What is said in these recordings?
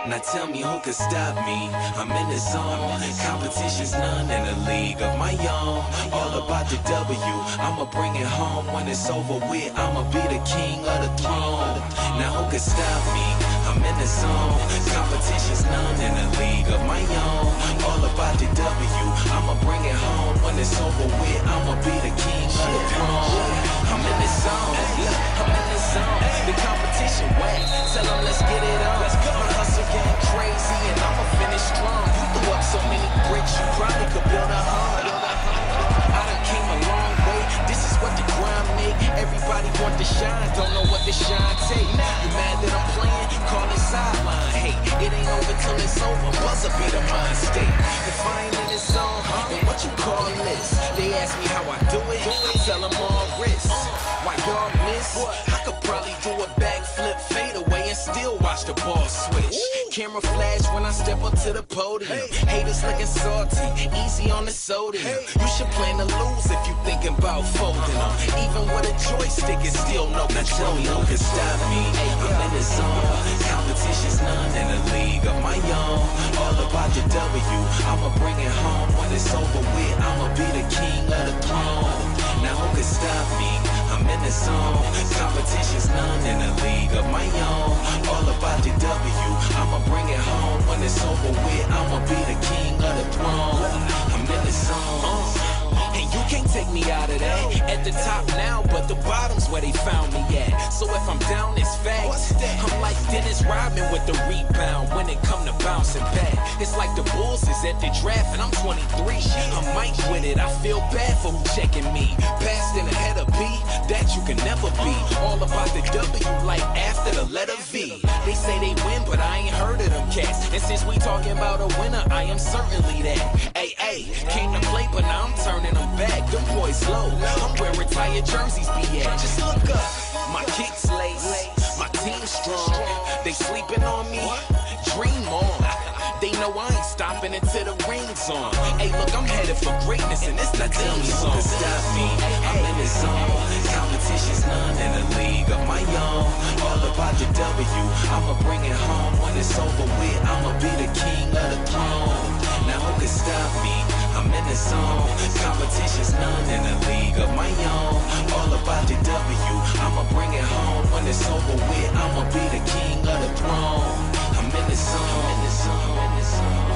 Now tell me who could stop me. I'm in the zone. Competition's none in a league of my own. All about the W. I'ma bring it home when it's over with. I'ma be the king of the throne. Now who could stop me? I'm in the zone. Competition's none in a league of my own. All about the W. I'ma bring it home when it's over with. I'ma be the king of the throne. I'm in the zone. I'm in the zone. The competition wet. Tell them let's get it on. My hustle getting crazy and I'ma finish strong. You threw up so many bricks, you probably could build a home. I done came a long way. This is what the grind make. Everybody want to shine, don't know what the shine take. You mad that I'm playing? Call it sideline. Hey, it ain't over till it's over. Buzzer be the mind state. If I ain't in this zone, then what you call this? They ask me how I do it. I tell them all wrist. Why y'all miss? I could probably do a backflip, fade away, and still watch the ball switch. Camera flash when I step up to the podium. Haters looking salty, easy on the sodium. You should plan to lose if you thinking about folding them. Even with a joystick, it's still no control. Now tell me who can stop me. I'm in the zone. Competition's none in a league of my own. All about the W. I'ma bring it home when it's over with. I'ma be the king of the throne. Now who can stop me? I'm in the zone. Competition's none in a league of my own. All about the W. I'ma bring it home when it's over with. I'ma be the king of the throne. I'm in the zone. And you can't take me out of that. At the top now, but the bottom's where they found me at. So if I'm down, it's facts. I'm like Dennis Rodman with the rebound when it come to bouncing back. It's like the Bulls is at the draft and I'm 23. I'm Mike with it, I feel bad for who checking me. Passed in ahead of B, that you can never be. All about the W, like after the letter V. They say they win, but I ain't heard of them cats. And since we talking about a winner, I am certainly that. Hey, came to play, but now I'm turning them back. Them boys low, I'm where retired jerseys be at. Just look up, my kicks lace, my team strong. They sleeping on me, dream on. They know I ain't stopping until the ring's on. Hey, look, I'm headed for greatness, and it's the team song. Stop me, I'm in the zone. Competition's none in a league of my own. All about the W. I'ma bring it home when it's over with. I'ma be the king of the throne. Now who can stop me? I'm in the zone. Competition's none in a league of my own. All about the W. I'ma bring it home when it's over with. I'ma be the king of the throne. I'm in the zone. In the zone. In the zone.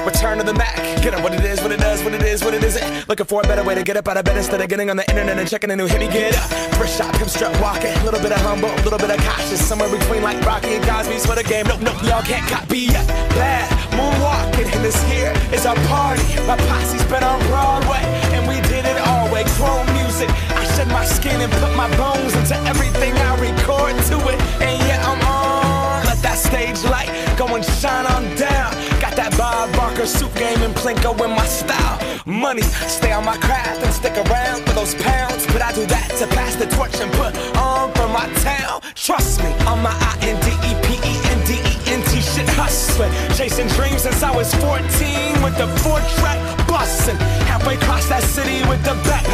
Return to the Mac, get up what it is, what it does, what it is, what it isn't. Looking for a better way to get up out of bed instead of getting on the internet and checking a new hit. Me get up, first shot, pimp strut walking. A little bit of humble, a little bit of cautious. Somewhere between like Rocky and Cosby's for the game. Nope, y'all can't copy yet. Bad moonwalking, and this here is our party. My posse's been on Broadway, and we did it all way. Chrome music, I shed my skin and put my bones into everything I record to it. And yeah, I'm on. Let that stage light go and shine on down. Got that Bob Barker suit game and Plinko in my style. Money, stay on my craft and stick around for those pounds. But I do that to pass the torch and put on for my town. Trust me, on my INDEPENDENT shit hustling. Chasing dreams since I was 14 with the 4-track bustin'. Halfway across that city with the back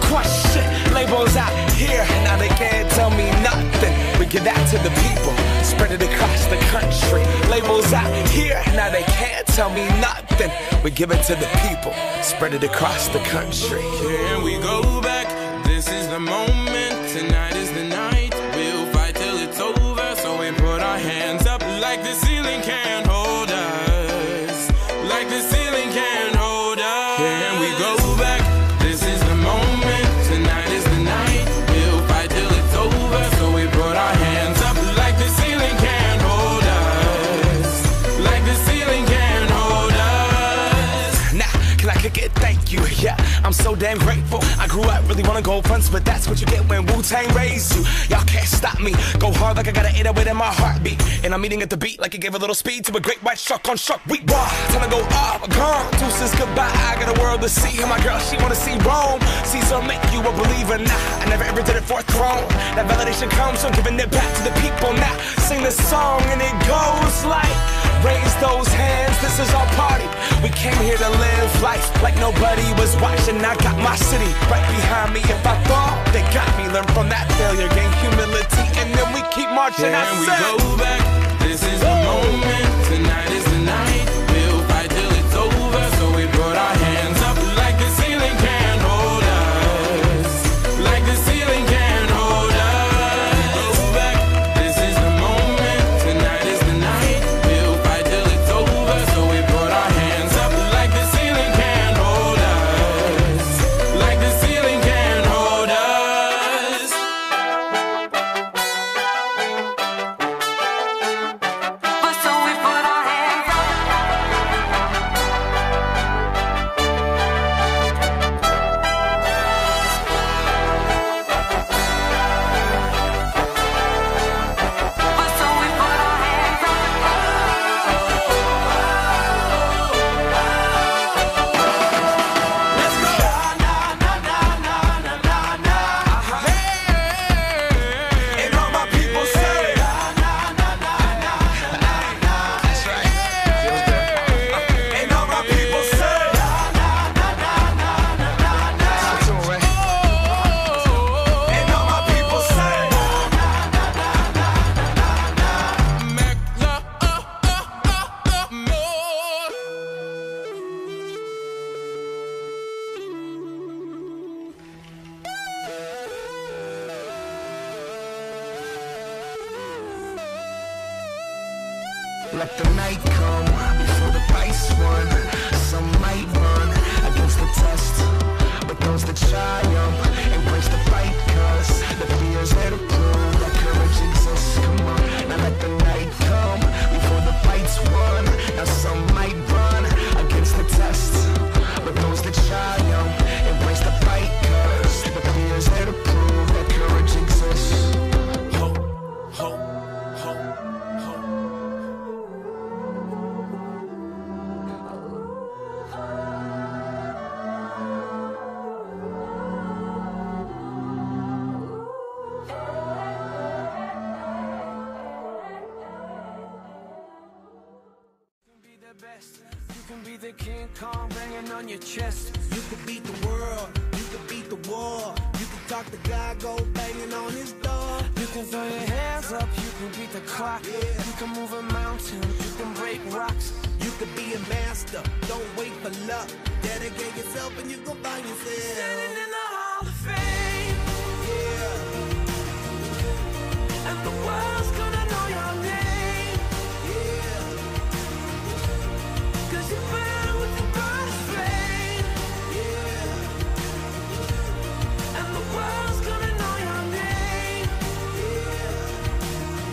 question. Labels out here, now they can't tell me nothing. We give that to the people, spread it across the country. Labels out here, now they can't tell me nothing. We give it to the people, spread it across the country. Here we go back, this is the moment, tonight is the night. We'll fight till it's over, so we put our hands up like the ceiling can't hold us. Like the ceiling can't hold us. Here we go back, this is the moment, tonight is the night. We'll fight till it's over, so we put our hands up like the ceiling can't hold us. Like the ceiling can't hold us. Nah, can I kick it? Thank you, yeah. I'm so damn grateful. I grew up really wanna go fronts, but that's what you get when Wu-Tang raised you. Y'all can't stop me. Go hard like I got an 808 in my heartbeat. And I'm eating at the beat like it gave a little speed to a great white shark on shark week. Raw, time to go up, gone. Deuces goodbye, I got a world to see. And my girl, she wanna see Rome. Caesar make you a believer. Nah, I never ever did it for a throne. That validation comes from giving it back to the people. Now sing this song and it goes like, raise those hands, this is our party. We came here to live life like nobody was watching. I got my city right behind me. If I fall, they got me. Learn from that failure, gain humility, and then we keep marching. And we go back, this is the moment. Tonight is the night. We'll fight till it's over. So we put our hands up like the ceiling can't hold us. Like the ceiling can't hold us. Go back, this is the moment. Tonight is the night. We'll fight till it's over. So we put our hands up like the ceiling can't hold us. Like the ceiling can't hold us. So we put our hands up. So we put our hands up. Let's go. And all my people say, that's right. And all my people say, and all my people say, let the night come before the price won. Some might run against the test, but those that triumph embrace the fight, cause the fear's there to prove that courage exists. Come on, now let the night come before the fight's won. Now some might run against the test, but those that triumph embrace the fight, cause the fear's there to prove that courage exists. Ho, ho, ho, ho. You can be the King Kong banging on your chest. You could beat the world, you could beat the war. You could talk to God, go banging on his door. You can throw your hands up, you can beat the clock. You can move a mountain, you can break rocks. You could be a master, don't wait for luck. Dedicate yourself and you gon' find yourself. Standing in the Hall of Fame, Yeah, and the world's gonna know your name. yeah, 'Cause you burn with the burst flame, yeah, and the world's gonna know your name.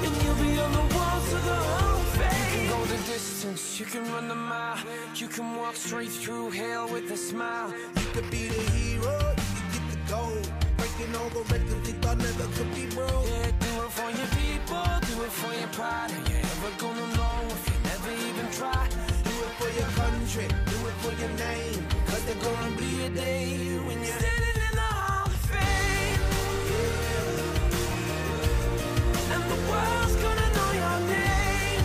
And you'll be on the walls of the Hall of Fame. You can go the distance, you can run the mile. You can walk straight through hell with a smile. you could be the hero, you could get the gold. Breaking all the records they thought never could be broke. Yeah, do it for your people, do it for your pride. Are you ever gonna know if you never even try? Do it for your country, do it for your name. Cause there's gonna be a day when you're Standing in the Hall of Fame, and the world's gonna know your name.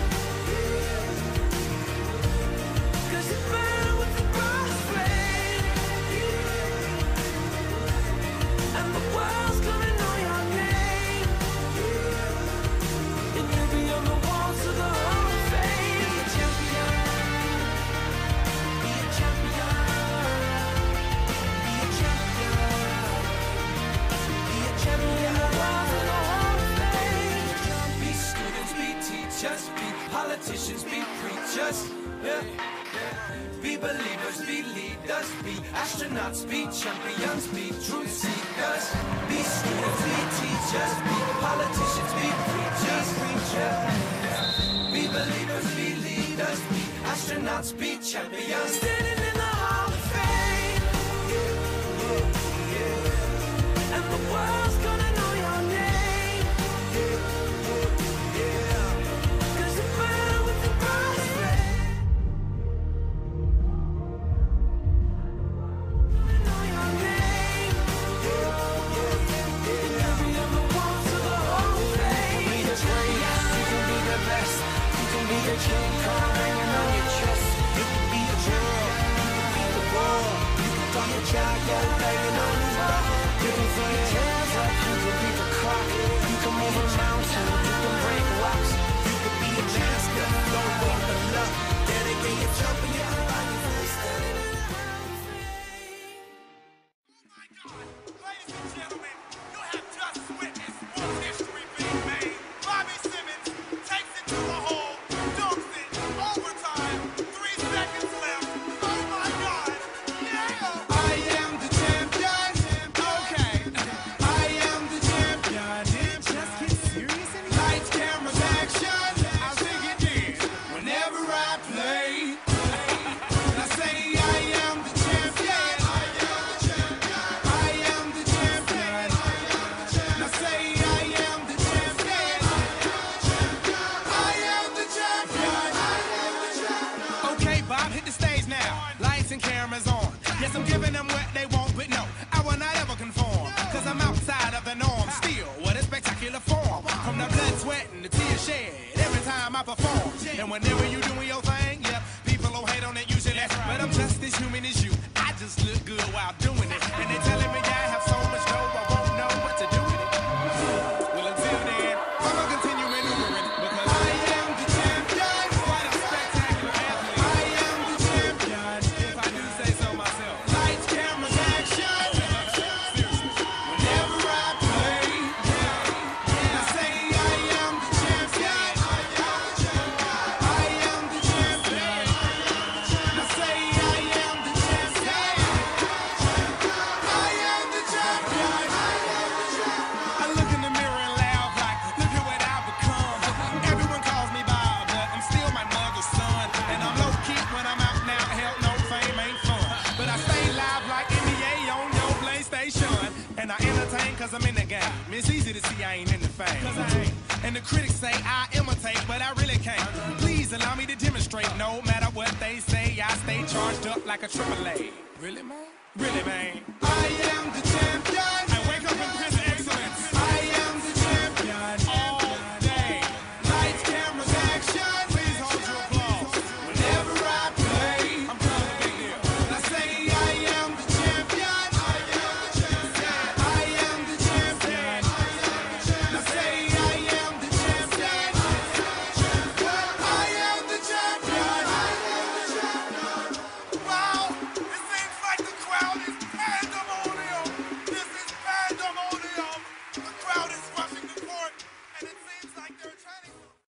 'Cause you burn with the burst flame, and the world's gonna know your name. And you'll be on the walls of the Hall of Fame. Be a champion, be a champion, be a champion, be a champion. The walls of the Hall of Fame. Be students, be teachers, be politicians, be preachers. Yeah. Be believers, be leaders, be astronauts, be champions, be truth seekers. Be students, be teachers, be politicians, be preachers, be believers, be leaders, be astronauts, be champions. Standing in the Hall of Fame, the king crown hanging on your chest. You can be the world, you can be the world. You can find the jago banging on his back. You can throw your hands up, you can be the clock. You can move a mountain, you can break rocks. You can be a master, don't wait for luck. Dedicate your jump and your body for standing around free. Ladies and gentlemen, you have just witnessed sports history being made. Bobby Simmons takes it to the hole, dunks it, overtime, 3 seconds left. Oh my God! Yeah! I am the champion. Okay, I am the champion. Did it just get serious? Lights, cameras, action. I think it did. Whenever I play, I say I am the champion. I am the champion. Now say I am the champion. I am the champion. Okay, Bob, hit the stage now. Lights and cameras on. Yes, I'm giving them what they want, but no, I will not ever conform. Cause I'm outside of the norm. Still, what a spectacular form. From the blood, sweat, and the tears shed every time I perform. And whenever you doing your thing, yeah, people will hate on it usually. But I'm just as human as you. I just look good while doing it. And they telling me I have so much dough, I won't know what to do with it. Well, until then, I'm gonna continue maneuvering because I am the champion. Quite a spectacular athlete. I am the champion, if I do say so myself. Lights, cameras, action. Seriously, whenever I play, I say I am the champion. I am the champion. Now say I am the champion. I am the champion. I look in the mirror and laugh like, look at what I've become. Everyone calls me Bob, but I'm still my mother's son. And I'm low key when I'm out now. Hell no, fame ain't fun. But I stay live like NBA on your PlayStation. And I entertain cause I'm in the game. It's easy to see I ain't in the fame. Cause I ain't. And the critics say I imitate, but I really can't. Please allow me to demonstrate. No matter what they say, I stay charged up like a AAA. Really, man? Really, man? I am the champion.